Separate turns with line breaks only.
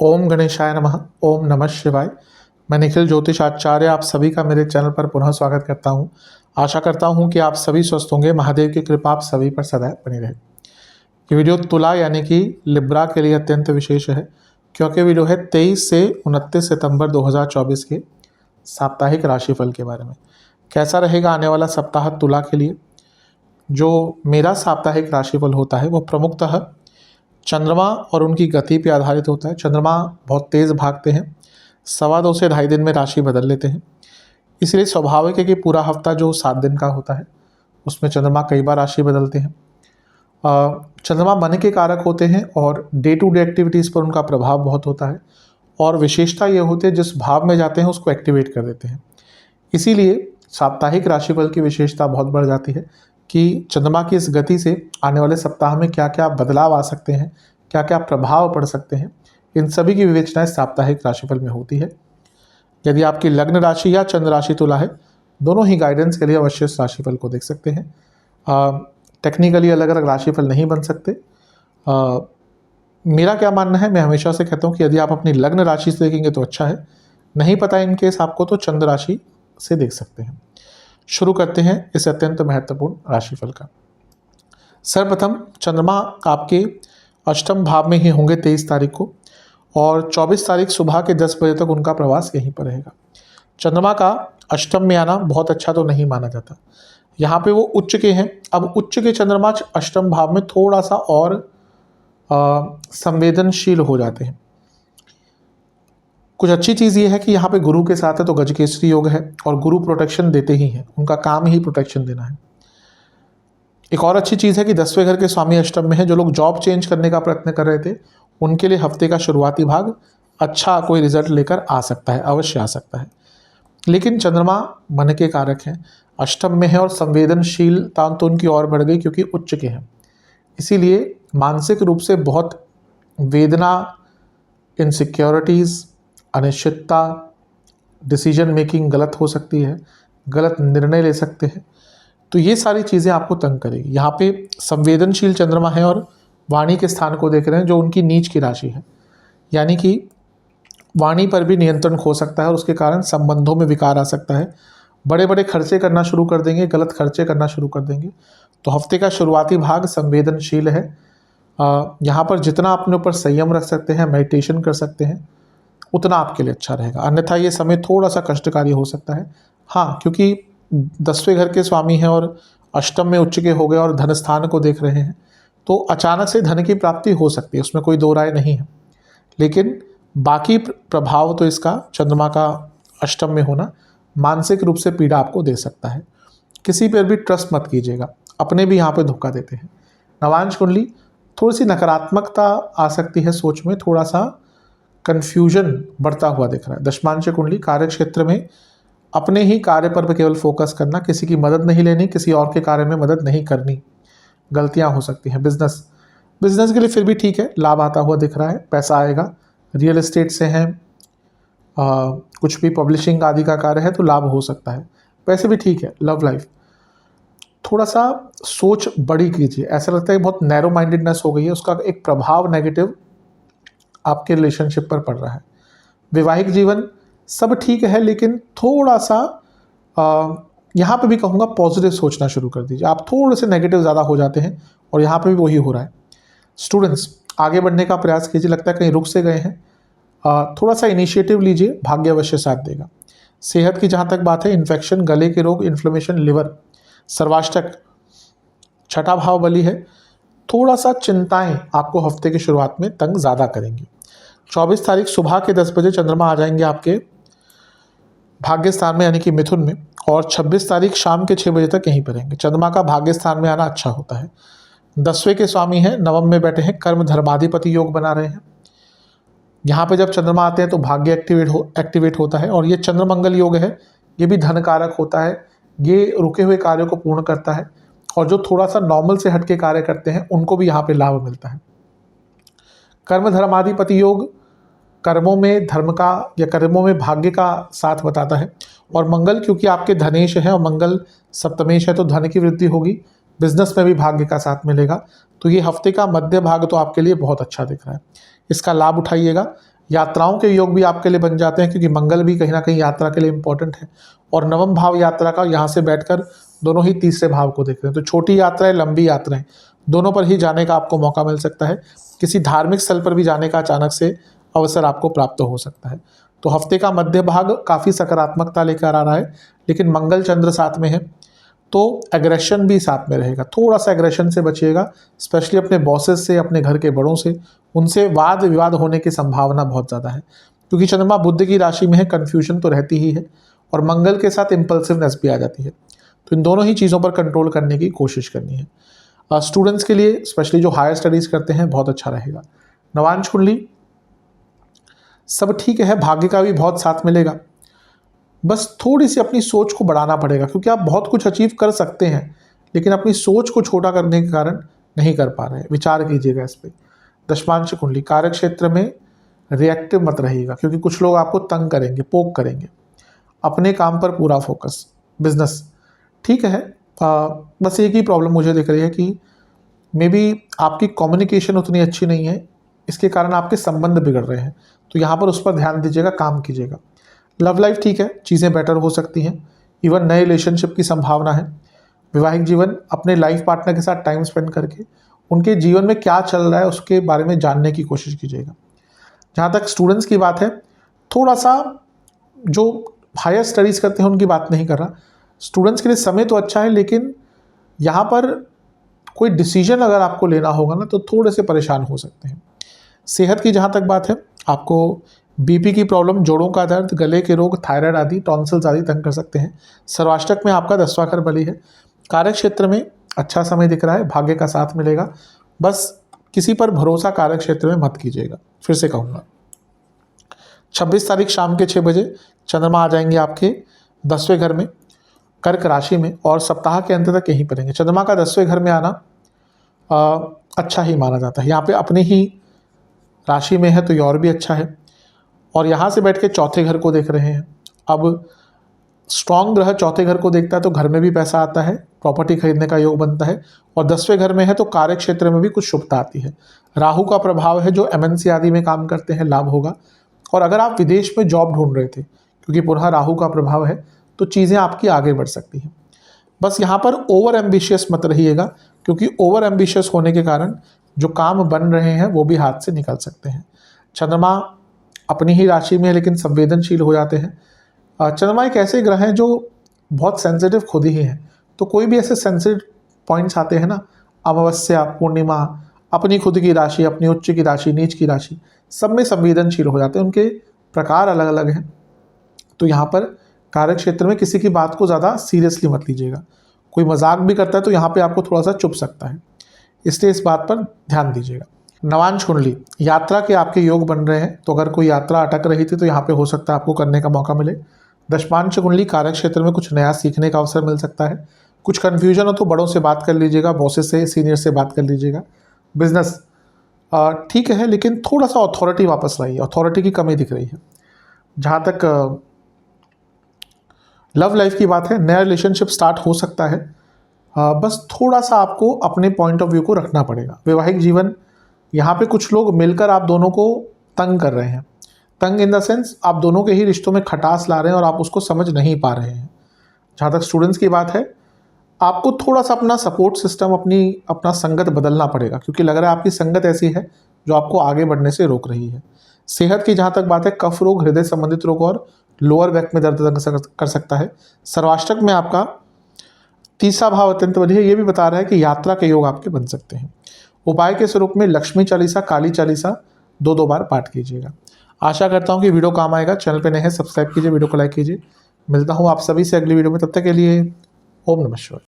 ओम गणेशाय नमः। ओम नमः शिवाय। मैं निखिल ज्योतिष आचार्य आप सभी का मेरे चैनल पर पुनः स्वागत करता हूं। आशा करता हूं कि आप सभी स्वस्थ होंगे। महादेव की कृपा आप सभी पर सदैव बनी रहे। ये वीडियो तुला यानी कि लिब्रा के लिए अत्यंत विशेष है, क्योंकि वीडियो है 23 से 29 सितंबर 2024 के साप्ताहिक राशिफल के बारे में। कैसा रहेगा आने वाला सप्ताह तुला के लिए। जो मेरा साप्ताहिक राशिफल होता है वो प्रमुखतः चंद्रमा और उनकी गति पर आधारित होता है। चंद्रमा बहुत तेज़ भागते हैं, 2.25 से 2.5 दिन में राशि बदल लेते हैं। इसलिए स्वाभाविक है कि पूरा हफ्ता जो 7 दिन का होता है उसमें चंद्रमा कई बार राशि बदलते हैं। चंद्रमा मन के कारक होते हैं और डे टू डे एक्टिविटीज़ पर उनका प्रभाव बहुत होता है, और विशेषता ये होती है जिस भाव में जाते हैं उसको एक्टिवेट कर देते हैं। इसीलिए साप्ताहिक राशिफल की विशेषता बहुत बढ़ जाती है कि चंद्रमा की इस गति से आने वाले सप्ताह में क्या क्या बदलाव आ सकते हैं, क्या क्या प्रभाव पड़ सकते हैं, इन सभी की विवेचना इस साप्ताहिक राशिफल में होती है। यदि आपकी लग्न राशि या चंद्र राशि तुला है, दोनों ही गाइडेंस के लिए अवश्य इस राशिफल को देख सकते हैं। टेक्निकली अलग अलग राशिफल नहीं बन सकते। मेरा क्या मानना है, मैं हमेशा से कहता हूँ कि यदि आप अपनी लग्न राशि से देखेंगे तो अच्छा है, नहीं पता इन केस आपको तो चंद्र राशि से देख सकते हैं। शुरू करते हैं इस अत्यंत महत्वपूर्ण राशिफल का। सर्वप्रथम चंद्रमा आपके अष्टम भाव में ही होंगे 23 तारीख को, और 24 तारीख सुबह के 10 बजे तक उनका प्रवास यहीं पर रहेगा। चंद्रमा का अष्टम में आना बहुत अच्छा तो नहीं माना जाता। यहाँ पे वो उच्च के हैं। अब उच्च के चंद्रमा अष्टम भाव में थोड़ा सा और संवेदनशील हो जाते हैं। कुछ अच्छी चीज़ ये है कि यहाँ पे गुरु के साथ है तो गजकेसरी योग है, और गुरु प्रोटेक्शन देते ही हैं, उनका काम ही प्रोटेक्शन देना है। एक और अच्छी चीज़ है कि 10वें घर के स्वामी अष्टम में है। जो लोग जॉब चेंज करने का प्रयत्न कर रहे थे उनके लिए हफ्ते का शुरुआती भाग अच्छा कोई रिजल्ट लेकर आ सकता है, अवश्य आ सकता है। लेकिन चंद्रमा मन के कारक हैं, अष्टम में है, और संवेदनशीलता तो उनकी और बढ़ गई क्योंकि उच्च के हैं। इसीलिए मानसिक रूप से बहुत वेदना, इनसिक्योरिटीज़, अनिश्चितता, डिसीजन मेकिंग गलत हो सकती है, गलत निर्णय ले सकते हैं। तो ये सारी चीज़ें आपको तंग करेगी। यहाँ पे संवेदनशील चंद्रमा है और वाणी के स्थान को देख रहे हैं जो उनकी नीच की राशि है, यानी कि वाणी पर भी नियंत्रण खो सकता है और उसके कारण संबंधों में विकार आ सकता है। बड़े बड़े खर्चे करना शुरू कर देंगे, गलत खर्चे करना शुरू कर देंगे। तो हफ्ते का शुरुआती भाग संवेदनशील है। यहाँ पर जितना अपने ऊपर संयम रख सकते हैं, मेडिटेशन कर सकते हैं, उतना आपके लिए अच्छा रहेगा। अन्यथा ये समय थोड़ा सा कष्टकारी हो सकता है। हाँ, क्योंकि 10वें घर के स्वामी हैं और अष्टम में उच्च के हो गए और धन स्थान को देख रहे हैं, तो अचानक से धन की प्राप्ति हो सकती है, उसमें कोई दो राय नहीं है। लेकिन बाकी प्रभाव तो इसका चंद्रमा का अष्टम में होना मानसिक रूप से पीड़ा आपको दे सकता है। किसी पर भी ट्रस्ट मत कीजिएगा, अपने भी यहाँ पे धोखा देते हैं। नवांश कुंडली थोड़ी सी नकारात्मकता आ सकती है, सोच में थोड़ा सा कन्फ्यूजन बढ़ता हुआ दिख रहा है। दशमांश कुंडली कार्य क्षेत्र में अपने ही कार्य पर केवल फोकस करना, किसी की मदद नहीं लेनी, किसी और के कार्य में मदद नहीं करनी, गलतियां हो सकती हैं। बिजनेस के लिए फिर भी ठीक है, लाभ आता हुआ दिख रहा है, पैसा आएगा। रियल एस्टेट से हैं, कुछ भी पब्लिशिंग आदि का कार्य है तो लाभ हो सकता है, वैसे भी ठीक है। लव लाइफ थोड़ा सा सोच बड़ी कीजिए, ऐसा लगता है बहुत नैरो माइंडेडनेस हो गई है, उसका एक प्रभाव नेगेटिव आपके रिलेशनशिप पर पड़ रहा है। वैवाहिक जीवन सब ठीक है, लेकिन थोड़ा सा यहाँ पे भी कहूँगा पॉजिटिव सोचना शुरू कर दीजिए। आप थोड़े से नेगेटिव ज़्यादा हो जाते हैं और यहाँ पे भी वही हो रहा है। स्टूडेंट्स आगे बढ़ने का प्रयास कीजिए, लगता है कहीं रुक से गए हैं, थोड़ा सा इनिशिएटिव लीजिए, भाग्य अवश्य साथ देगा। सेहत की जहाँ तक बात है, इन्फेक्शन, गले के रोग, इन्फ्लेमेशन, लिवर, सर्वाष्टक, छठा भाव बली है, थोड़ा सा चिंताएं आपको हफ्ते की शुरुआत में तंग ज़्यादा करेंगी। 24 तारीख सुबह के 10 बजे चंद्रमा आ जाएंगे आपके भाग्य स्थान में यानी कि मिथुन में, और 26 तारीख शाम के 6 बजे तक यहीं पर रहेंगे। चंद्रमा का भाग्य स्थान में आना अच्छा होता है। 10वें के स्वामी हैं, नवम में बैठे हैं, कर्म धर्माधिपति योग बना रहे हैं। यहाँ पे जब चंद्रमा आते हैं तो भाग्य एक्टिवेट होता है, और ये चंद्र मंगल योग है, ये भी धन कारक होता है। ये रुके हुए कार्यों को पूर्ण करता है, और जो थोड़ा सा नॉर्मल से हटके कार्य करते हैं उनको भी यहाँ पे लाभ मिलता है। कर्म धर्माधिपति योग कर्मों में धर्म का या कर्मों में भाग्य का साथ बताता है, और मंगल क्योंकि आपके धनेश है और मंगल सप्तमेश है तो धन की वृद्धि होगी, बिजनेस में भी भाग्य का साथ मिलेगा। तो ये हफ्ते का मध्य भाग तो आपके लिए बहुत अच्छा दिख रहा है, इसका लाभ उठाइएगा। यात्राओं के योग भी आपके लिए बन जाते हैं, क्योंकि मंगल भी कहीं ना कहीं यात्रा के लिए इंपॉर्टेंट है। और नवम भाव यात्रा का यहाँ से बैठकर दोनों ही तीसरे भाव को देख रहे हैं। तो छोटी यात्राएं, लंबी यात्राएं, दोनों पर ही जाने का आपको मौका मिल सकता है। किसी धार्मिक स्थल पर भी जाने का अचानक से अवसर आपको प्राप्त हो सकता है। तो हफ्ते का मध्य भाग काफ़ी सकारात्मकता लेकर आ रहा है, लेकिन मंगल चंद्र साथ में है तो एग्रेशन भी साथ में रहेगा। थोड़ा सा एग्रेशन से बचिएगा, स्पेशली अपने बॉसेस से, अपने घर के बड़ों से, उनसे वाद विवाद होने की संभावना बहुत ज़्यादा है, क्योंकि चंद्रमा बुध की राशि में है, कन्फ्यूजन तो रहती ही है, और मंगल के साथ इम्पल्सिवनेस भी आ जाती है। तो इन दोनों ही चीज़ों पर कंट्रोल करने की कोशिश करनी है। स्टूडेंट्स के लिए, स्पेशली जो हायर स्टडीज़ करते हैं, बहुत अच्छा रहेगा। नवांश कुंडली सब ठीक है, भाग्य का भी बहुत साथ मिलेगा, बस थोड़ी सी अपनी सोच को बढ़ाना पड़ेगा, क्योंकि आप बहुत कुछ अचीव कर सकते हैं, लेकिन अपनी सोच को छोटा करने के कारण नहीं कर पा रहे हैं। विचार कीजिएगा इस पर। दशमांश कुंडली कार्य क्षेत्र में रिएक्टिव मत रहिएगा, क्योंकि कुछ लोग आपको तंग करेंगे, पोक करेंगे। अपने काम पर पूरा फोकस। बिजनेस ठीक है, बस एक ही प्रॉब्लम मुझे दिख रही है कि मे बी आपकी कम्युनिकेशन उतनी अच्छी नहीं है, इसके कारण आपके संबंध बिगड़ रहे हैं। तो यहाँ पर उस पर ध्यान दीजिएगा, काम कीजिएगा। लव लाइफ ठीक है, चीज़ें बेटर हो सकती हैं, इवन नए रिलेशनशिप की संभावना है। वैवाहिक जीवन, अपने लाइफ पार्टनर के साथ टाइम स्पेंड करके उनके जीवन में क्या चल रहा है उसके बारे में जानने की कोशिश कीजिएगा। जहाँ तक स्टूडेंट्स की बात है, थोड़ा सा जो हायर स्टडीज़ करते हैं उनकी बात नहीं कर रहा, स्टूडेंट्स के लिए समय तो अच्छा है, लेकिन यहाँ पर कोई डिसीजन अगर आपको लेना होगा ना, तो थोड़े से परेशान हो सकते हैं। सेहत की जहाँ तक बात है, आपको बीपी की प्रॉब्लम, जोड़ों का दर्द, गले के रोग, थायराइड आदि, टॉन्सिल्स आदि तंग कर सकते हैं। सर्वाष्टक में आपका 10वां घर बली है। कार्य क्षेत्र में अच्छा समय दिख रहा है, भाग्य का साथ मिलेगा, बस किसी पर भरोसा कार्य क्षेत्र में मत कीजिएगा। फिर से कहूँगा, 26 तारीख शाम के 6 बजे चंद्रमा आ जाएंगे आपके 10वें घर में, कर्क राशि में, और सप्ताह के अंत तक यहीं पर रहेंगे। चंद्रमा का 10वें घर में आना अच्छा ही माना जाता है। यहाँ पे अपने ही राशि में है तो ये और भी अच्छा है, और यहाँ से बैठ के चौथे घर को देख रहे हैं। अब स्ट्रॉन्ग ग्रह चौथे घर को देखता है तो घर में भी पैसा आता है, प्रॉपर्टी खरीदने का योग बनता है, और 10वें घर में है तो कार्य क्षेत्र में भी कुछ शुभता आती है। राहु का प्रभाव है, जो एमएनसी आदि में काम करते हैं, लाभ होगा। और अगर आप विदेश में जॉब ढूंढ रहे थे, क्योंकि पुनः राहु का प्रभाव है, तो चीज़ें आपकी आगे बढ़ सकती हैं। बस यहाँ पर ओवर एम्बिशियस मत रहिएगा, क्योंकि ओवर एम्बिशियस होने के कारण जो काम बन रहे हैं वो भी हाथ से निकल सकते हैं। चंद्रमा अपनी ही राशि में है, लेकिन संवेदनशील हो जाते हैं। चंद्रमा एक ऐसे ग्रह हैं जो बहुत सेंसिटिव खुद ही हैं, तो कोई भी ऐसे सेंसिटिव पॉइंट्स आते हैं ना, अमावस्या, पूर्णिमा, अपनी खुद की राशि, अपनी उच्च की राशि, नीच की राशि, सब में संवेदनशील हो जाते हैं। उनके प्रकार अलग अलग हैं। तो यहाँ पर कार्य क्षेत्र में किसी की बात को ज़्यादा सीरियसली मत लीजिएगा। कोई मजाक भी करता है तो यहाँ पे आपको थोड़ा सा चुभ सकता है, इसलिए इस बात पर ध्यान दीजिएगा। नवांश कुंडली, यात्रा के आपके योग बन रहे हैं, तो अगर कोई यात्रा अटक रही थी तो यहाँ पे हो सकता है आपको करने का मौका मिले। दशमांश कुंडली, कार्य क्षेत्र में कुछ नया सीखने का अवसर मिल सकता है। कुछ कन्फ्यूजन हो तो बड़ों से बात कर लीजिएगा, बॉसेस से, सीनियर से बात कर लीजिएगा। बिजनेस ठीक है, लेकिन थोड़ा सा अथॉरिटी वापस लाइए, अथॉरिटी की कमी दिख रही है। जहाँ तक लव लाइफ की बात है, नया रिलेशनशिप स्टार्ट हो सकता है, बस थोड़ा सा आपको अपने पॉइंट ऑफ व्यू को रखना पड़ेगा। वैवाहिक जीवन, यहाँ पे कुछ लोग मिलकर आप दोनों को तंग कर रहे हैं। तंग इन द सेंस, आप दोनों के ही रिश्तों में खटास ला रहे हैं और आप उसको समझ नहीं पा रहे हैं। जहाँ तक स्टूडेंट्स की बात है, आपको थोड़ा सा अपना सपोर्ट सिस्टम, अपना संगत बदलना पड़ेगा, क्योंकि लग रहा है आपकी संगत ऐसी है जो आपको आगे बढ़ने से रोक रही है। सेहत की जहाँ तक बात है, कफ रोग, हृदय संबंधित रोग और लोअर बैक में दर्द कर सकता है। सर्वाष्टक में आपका 3रा भाव अत्यंत बली है, ये भी बता रहा है कि यात्रा के योग आपके बन सकते हैं। उपाय के स्वरूप में लक्ष्मी चालीसा, काली चालीसा 2-2 बार पाठ कीजिएगा। आशा करता हूँ कि वीडियो काम आएगा। चैनल पे नए हैं, सब्सक्राइब कीजिए, वीडियो को लाइक कीजिए। मिलता हूँ आप सभी से अगली वीडियो में, तब तक के लिए ओम नमः शिवाय।